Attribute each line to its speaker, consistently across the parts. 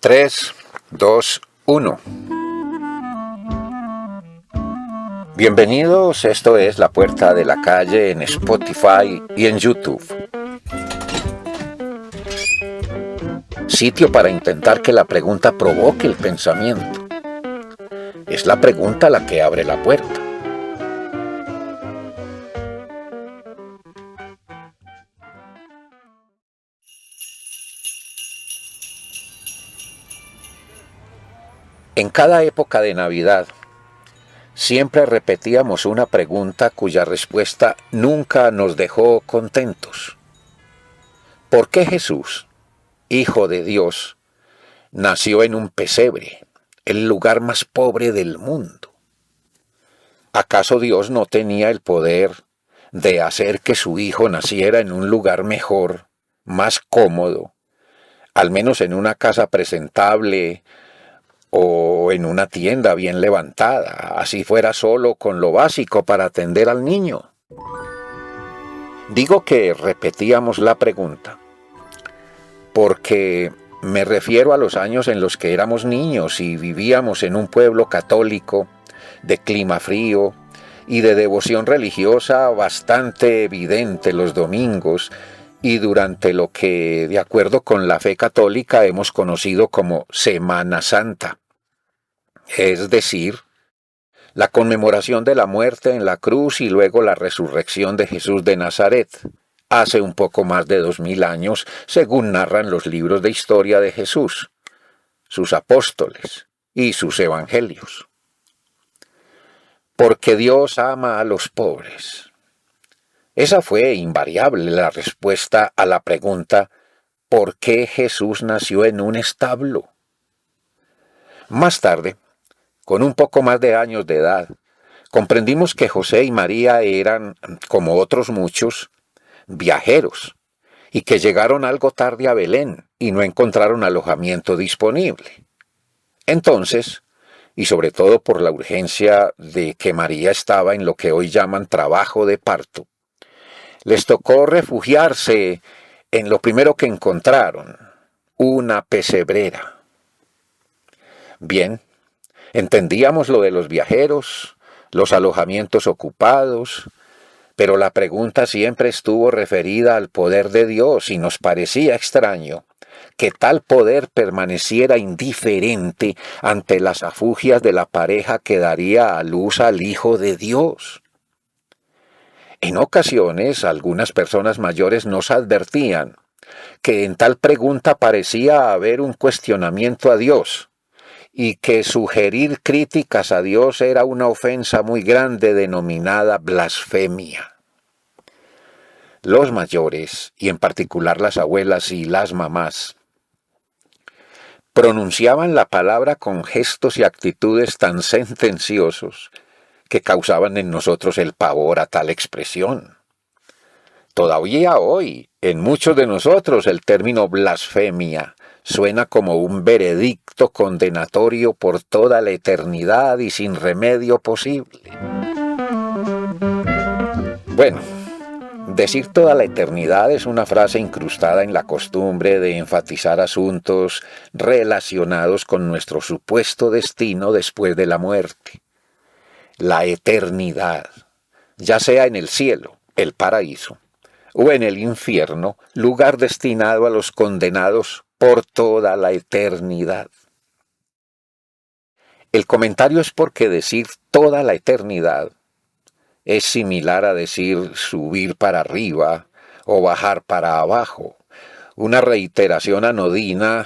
Speaker 1: 3, 2, 1. Bienvenidos, esto es La Puerta de la Calle en Spotify y en YouTube. Sitio para intentar que la pregunta provoque el pensamiento. Es la pregunta la que abre la puerta. En cada época de Navidad, siempre repetíamos una pregunta cuya respuesta nunca nos dejó contentos. ¿Por qué Jesús, Hijo de Dios, nació en un pesebre, el lugar más pobre del mundo? ¿Acaso Dios no tenía el poder de hacer que su Hijo naciera en un lugar mejor, más cómodo, al menos en una casa presentable, o en una tienda bien levantada, así fuera solo con lo básico para atender al niño? Digo que repetíamos la pregunta, porque me refiero a los años en los que éramos niños y vivíamos en un pueblo católico, de clima frío y de devoción religiosa bastante evidente los domingos, y durante lo que, de acuerdo con la fe católica, hemos conocido como Semana Santa, es decir, la conmemoración de la muerte en la cruz y luego la resurrección de Jesús de Nazaret, hace un poco más de 2000 años, según narran los libros de historia de Jesús, sus apóstoles y sus evangelios. Porque Dios ama a los pobres. Esa fue invariable la respuesta a la pregunta ¿por qué Jesús nació en un establo? Más tarde, con un poco más de años de edad, comprendimos que José y María eran, como otros muchos, viajeros, y que llegaron algo tarde a Belén y no encontraron alojamiento disponible. Entonces, y sobre todo por la urgencia de que María estaba en lo que hoy llaman trabajo de parto, les tocó refugiarse en lo primero que encontraron, una pesebrera. Bien, entendíamos lo de los viajeros, los alojamientos ocupados, pero la pregunta siempre estuvo referida al poder de Dios y nos parecía extraño que tal poder permaneciera indiferente ante las afugias de la pareja que daría a luz al Hijo de Dios. En ocasiones, algunas personas mayores nos advertían que en tal pregunta parecía haber un cuestionamiento a Dios y que sugerir críticas a Dios era una ofensa muy grande denominada blasfemia. Los mayores, y en particular las abuelas y las mamás, pronunciaban la palabra con gestos y actitudes tan sentenciosos que causaban en nosotros el pavor a tal expresión. Todavía hoy, en muchos de nosotros, el término blasfemia suena como un veredicto condenatorio por toda la eternidad y sin remedio posible. Bueno, decir toda la eternidad es una frase incrustada en la costumbre de enfatizar asuntos relacionados con nuestro supuesto destino después de la muerte. La eternidad, ya sea en el cielo, el paraíso, o en el infierno, lugar destinado a los condenados por toda la eternidad. El comentario es porque decir toda la eternidad es similar a decir subir para arriba o bajar para abajo, una reiteración anodina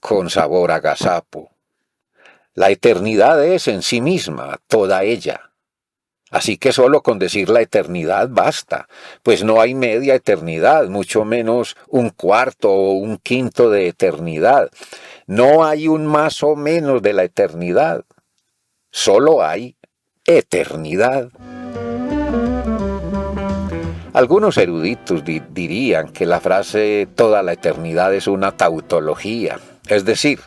Speaker 1: con sabor a gazapo. La eternidad es en sí misma, toda ella. Así que solo con decir la eternidad basta, pues no hay media eternidad, mucho menos un cuarto o un quinto de eternidad. No hay un más o menos de la eternidad. Solo hay eternidad. Algunos eruditos dirían que la frase toda la eternidad es una tautología, es decir,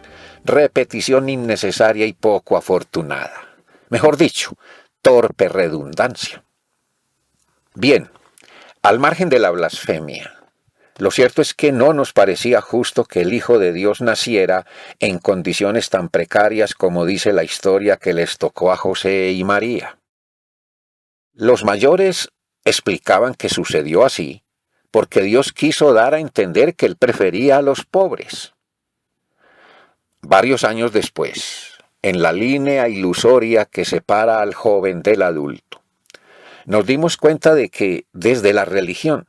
Speaker 1: repetición innecesaria y poco afortunada. Mejor dicho, torpe redundancia. Bien, al margen de la blasfemia, Lo cierto es que no nos parecía justo que el Hijo de Dios naciera en condiciones tan precarias como dice la historia que les tocó a José y María. Los mayores explicaban que sucedió así porque Dios quiso dar a entender que Él prefería a los pobres. Varios años después, en la línea ilusoria que separa al joven del adulto, nos dimos cuenta de que desde la religión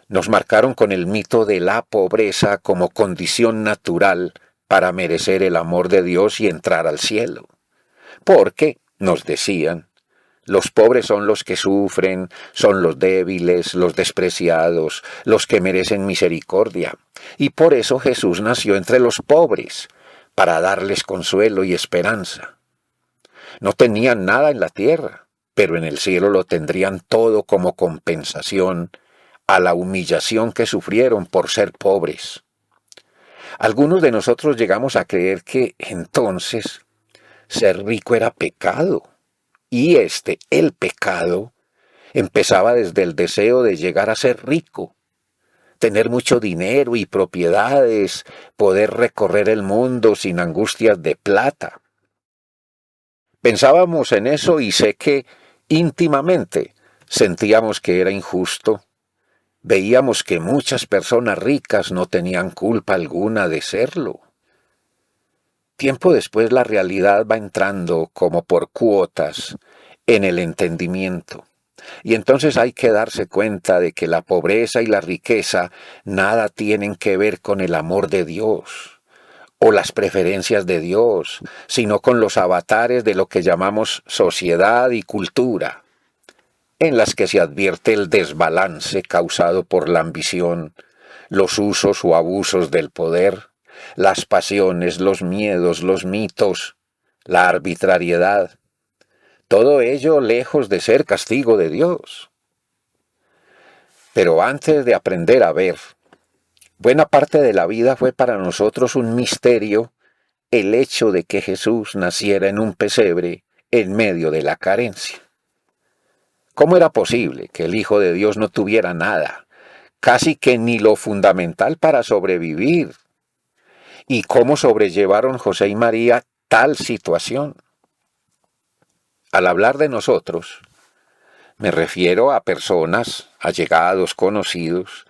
Speaker 1: nos marcaron con el mito de la pobreza como condición natural para merecer el amor de Dios y entrar al cielo. Porque, nos decían, los pobres son los que sufren, son los débiles, los despreciados, los que merecen misericordia. Y por eso Jesús nació entre los pobres, para darles consuelo y esperanza. No tenían nada en la tierra, pero en el cielo lo tendrían todo como compensación a la humillación que sufrieron por ser pobres. Algunos de nosotros llegamos a creer que entonces ser rico era pecado. Y el pecado, empezaba desde el deseo de llegar a ser rico, tener mucho dinero y propiedades, poder recorrer el mundo sin angustias de plata. Pensábamos en eso y sé que íntimamente sentíamos que era injusto. Veíamos que muchas personas ricas no tenían culpa alguna de serlo. Tiempo después la realidad va entrando como por cuotas en el entendimiento. Y entonces hay que darse cuenta de que la pobreza y la riqueza nada tienen que ver con el amor de Dios o las preferencias de Dios, sino con los avatares de lo que llamamos sociedad y cultura, en las que se advierte el desbalance causado por la ambición, los usos o abusos del poder, las pasiones, los miedos, los mitos, la arbitrariedad. Todo ello lejos de ser castigo de Dios. Pero antes de aprender a ver, buena parte de la vida fue para nosotros un misterio el hecho de que Jesús naciera en un pesebre en medio de la carencia. ¿Cómo era posible que el Hijo de Dios no tuviera nada, casi que ni lo fundamental para sobrevivir? ¿Y cómo sobrellevaron José y María tal situación? Al hablar de nosotros, me refiero a personas, allegados, conocidos,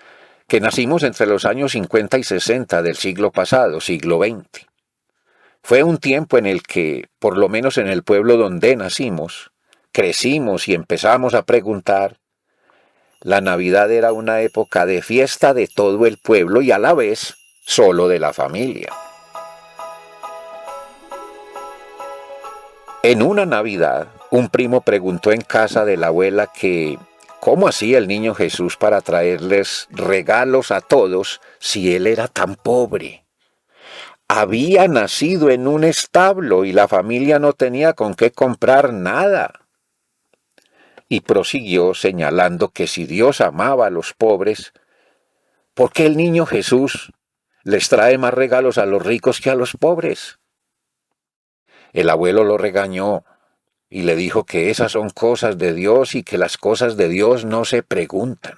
Speaker 1: que nacimos entre los años 50 y 60 del siglo pasado, siglo XX. Fue un tiempo en el que, por lo menos en el pueblo donde nacimos, crecimos y empezamos a preguntar. La Navidad era una época de fiesta de todo el pueblo y a la vez solo de la familia. En una Navidad, un primo preguntó en casa de la abuela que ¿cómo hacía el niño Jesús para traerles regalos a todos si él era tan pobre? Había nacido en un establo y la familia no tenía con qué comprar nada. Y prosiguió señalando que si Dios amaba a los pobres, ¿por qué el niño Jesús les trae más regalos a los ricos que a los pobres? El abuelo lo regañó y le dijo que esas son cosas de Dios y que las cosas de Dios no se preguntan.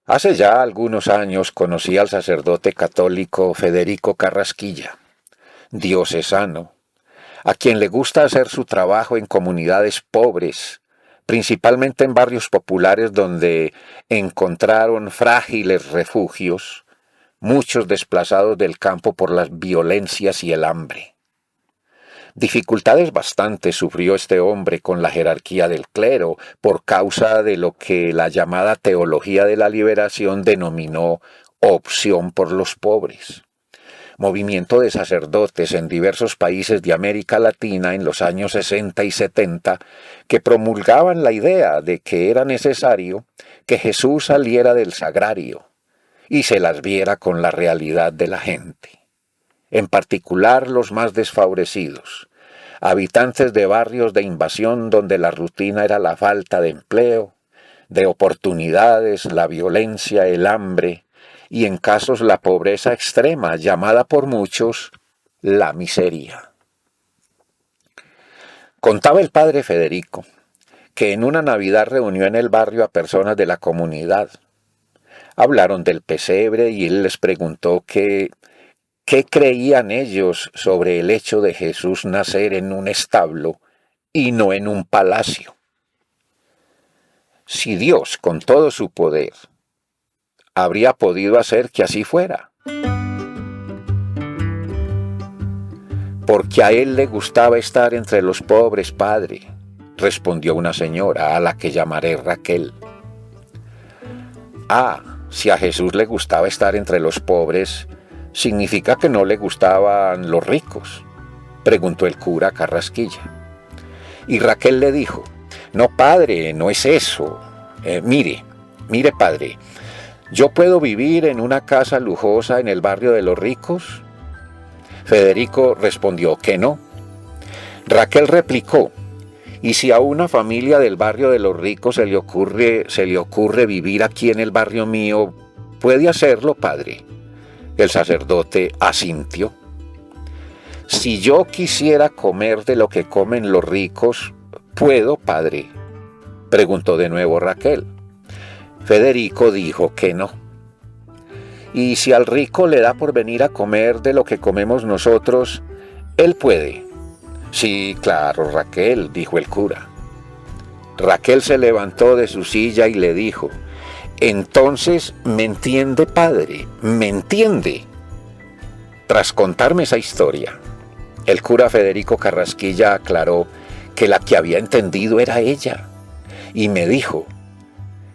Speaker 1: Hace ya algunos años conocí al sacerdote católico Federico Carrasquilla, diocesano, a quien le gusta hacer su trabajo en comunidades pobres, principalmente en barrios populares donde encontraron frágiles refugios, muchos desplazados del campo por las violencias y el hambre. Dificultades bastantes sufrió este hombre con la jerarquía del clero por causa de lo que la llamada teología de la liberación denominó opción por los pobres. Movimiento de sacerdotes en diversos países de América Latina en los años 60 y 70 que promulgaban la idea de que era necesario que Jesús saliera del sagrario y se las viera con la realidad de la gente, en particular los más desfavorecidos, habitantes de barrios de invasión donde la rutina era la falta de empleo, de oportunidades, la violencia, el hambre, y en casos la pobreza extrema, llamada por muchos la miseria. Contaba el padre Federico que en una Navidad reunió en el barrio a personas de la comunidad. Hablaron del pesebre y él les preguntó qué creían ellos sobre el hecho de Jesús nacer en un establo y no en un palacio. Si Dios, con todo su poder, habría podido hacer que así fuera. Porque a él le gustaba estar entre los pobres, padre, respondió una señora a la que llamaré Raquel. Ah, si a Jesús le gustaba estar entre los pobres, ¿significa que no le gustaban los ricos?, preguntó el cura Carrasquilla. Y Raquel le dijo: no, padre, no es eso. Mire, padre, ¿yo puedo vivir en una casa lujosa en el barrio de los ricos? Federico respondió que no. Raquel replicó: ¿y si a una familia del barrio de los ricos se le ocurre vivir aquí en el barrio mío, puede hacerlo, padre? El sacerdote asintió. Si yo quisiera comer de lo que comen los ricos, ¿puedo, padre?, preguntó de nuevo Raquel. Federico dijo que no. Y si al rico le da por venir a comer de lo que comemos nosotros, él puede. Sí, claro, Raquel, dijo el cura. Raquel se levantó de su silla y le dijo: entonces, ¿me entiende, padre? ¿Me entiende? Tras contarme esa historia, el cura Federico Carrasquilla aclaró que la que había entendido era ella, y me dijo: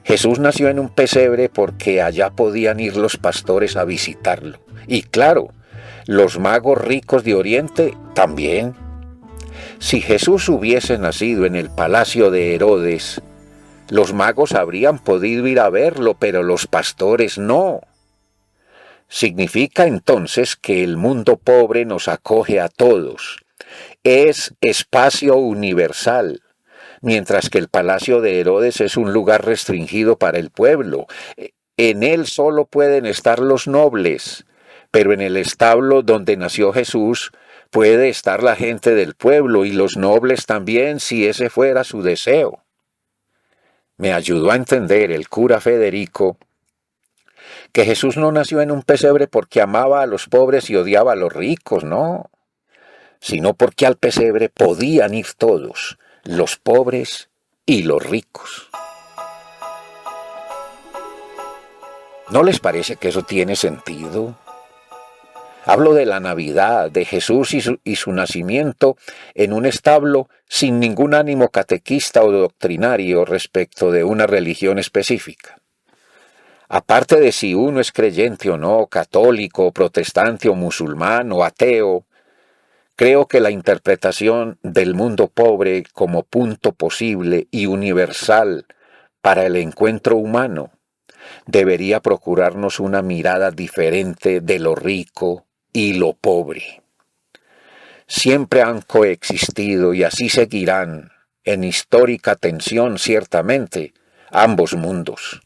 Speaker 1: Jesús nació en un pesebre porque allá podían ir los pastores a visitarlo. Y claro, los magos ricos de Oriente también. Si Jesús hubiese nacido en el palacio de Herodes, los magos habrían podido ir a verlo, pero los pastores no. Significa entonces que el mundo pobre nos acoge a todos. Es espacio universal. Mientras que el palacio de Herodes es un lugar restringido para el pueblo. En él solo pueden estar los nobles, pero en el establo donde nació Jesús puede estar la gente del pueblo y los nobles también, si ese fuera su deseo. Me ayudó a entender el cura Federico que Jesús no nació en un pesebre porque amaba a los pobres y odiaba a los ricos, no, sino porque al pesebre podían ir todos, los pobres y los ricos. ¿No les parece que eso tiene sentido? Hablo de la Navidad, de Jesús y su nacimiento en un establo sin ningún ánimo catequista o doctrinario respecto de una religión específica. Aparte de si uno es creyente o no, católico, protestante o musulmán o ateo, creo que la interpretación del mundo pobre como punto posible y universal para el encuentro humano debería procurarnos una mirada diferente de lo rico y lo pobre. Siempre han coexistido y así seguirán, en histórica tensión ciertamente, ambos mundos.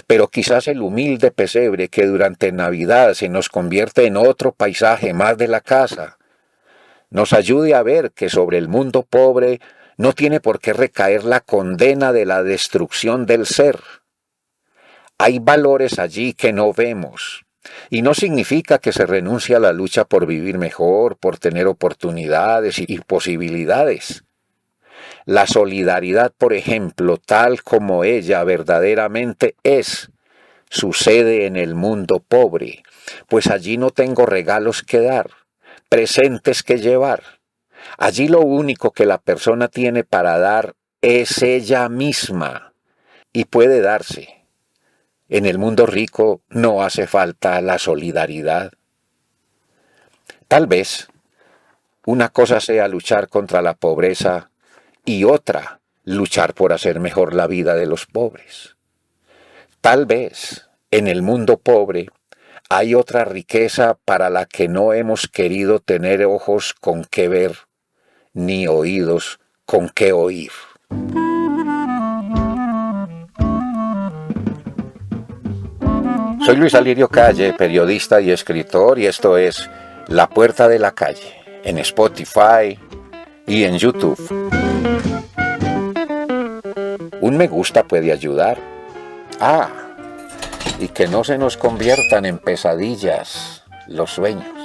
Speaker 1: Pero quizás el humilde pesebre que durante Navidad se nos convierte en otro paisaje más de la casa, nos ayude a ver que sobre el mundo pobre no tiene por qué recaer la condena de la destrucción del ser. Hay valores allí que no vemos, y no significa que se renuncie a la lucha por vivir mejor, por tener oportunidades y posibilidades. La solidaridad, por ejemplo, tal como ella verdaderamente es, sucede en el mundo pobre, pues allí no tengo regalos que dar, presentes que llevar. Allí lo único que la persona tiene para dar es ella misma, y puede darse. En el mundo rico no hace falta la solidaridad. Tal vez una cosa sea luchar contra la pobreza y otra luchar por hacer mejor la vida de los pobres. Tal vez en el mundo pobre hay otra riqueza para la que no hemos querido tener ojos con qué ver, ni oídos con qué oír. Soy Luis Alirio Calle, periodista y escritor, y esto es La Puerta de la Calle, en Spotify y en YouTube. Un me gusta puede ayudar. Ah, y que no se nos conviertan en pesadillas los sueños.